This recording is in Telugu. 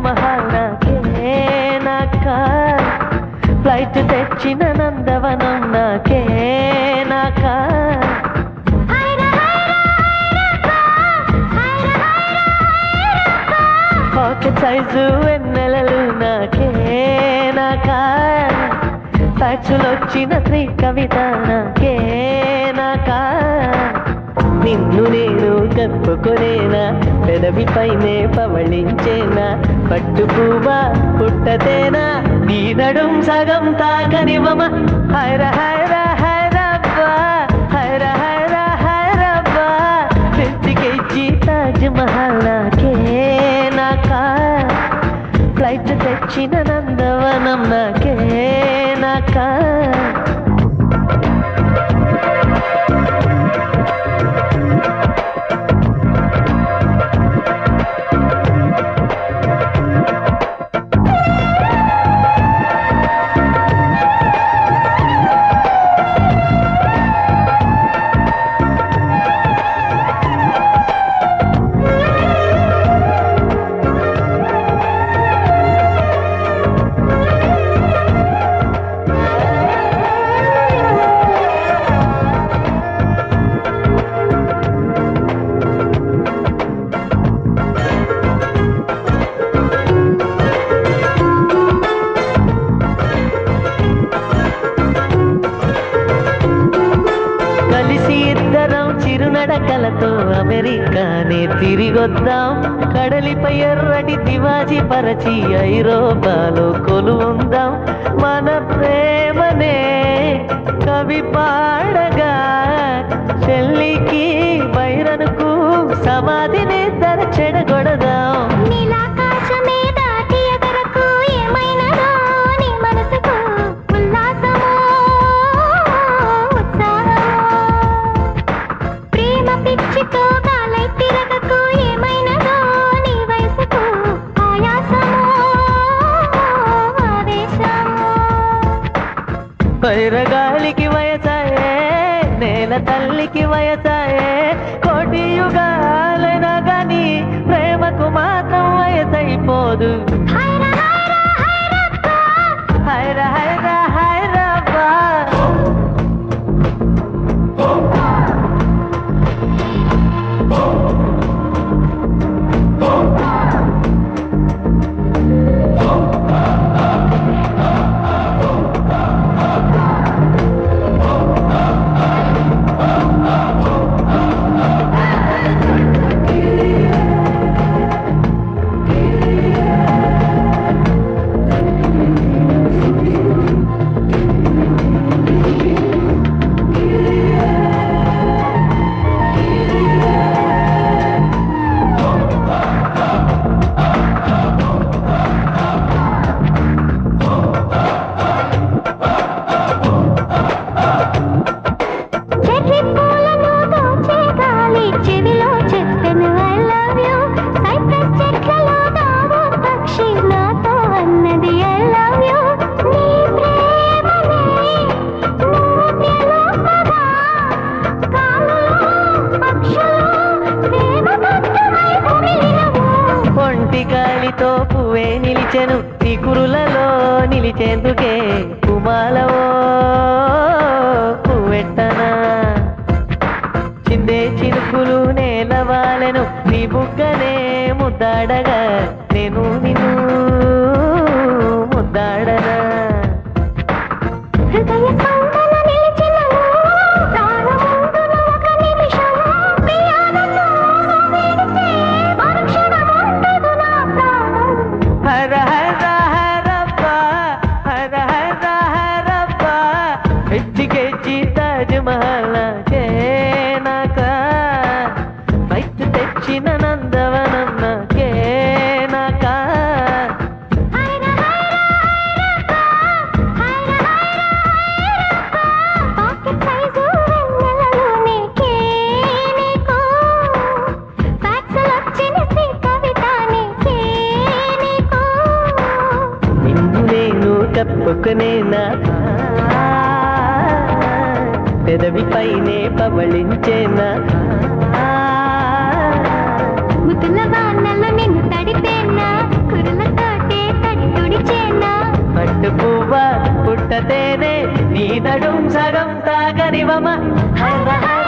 మహల్ నాకే నాకా ఫ్లైట్ తెచ్చిన నందవనం నాకే నాకా పాకెట్ సైజు వెన్నెలలు నాకే నాకా ఫ్యాక్సులొచ్చిన శ్రీ కవిత నాకే నాకా నిన్ను నేను కప్పుకొనేనా పెదవి పైనే పవళించేనా పట్టు పువ్వా పుట్టతేనా నీ నడుం సగం తాకనివ్వమా హైర హైర హైరబ్బా హైర హైర హైరబ్బా పెంచికెచ్చి తాజ్ మహల్ నాకే నాకా ఫ్లైట్ తెచ్చిన నందవనం నాకే నాకా చిరునడకలతో అమెరికానే తిరిగొద్దాం కడలిపై ఎర్రటి తివాజీ పరచి ఐరోపాలో కొలువుందాం మన ప్రేమనే కవి పాడగా చెల్లికి బైరనుకు సమాధిని ధర చెడగొడదాం వైరగాలికి వయసాయే నేల తల్లికి వయసాయే కోటి యుగాలైనా గాని ప్రేమకు మాత్రం వయసైపోదు హైర హైర హైరబ్బా గాలితో పువ్వే నిలిచెను నీ కురులలో నిలిచేందుకే కుమాలవో పువ్వెట్టనా చిందే చినుకులు నేలవాలెను నీ బుగ్గనే ముద్దాడగా నేను నిన్ను ముద్దాడనా తాజ్ మహల్ నాకే నాకా బయట తెచ్చిన నందవనం నాకే నాకా నిన్ను నేను తప్పుకునేనా పెదవి పైనే పవళించేనా ముద్దుల వానలో నిన్ను తడితేనా కురుల నీ నడుం సగం తాగనివమ హర హర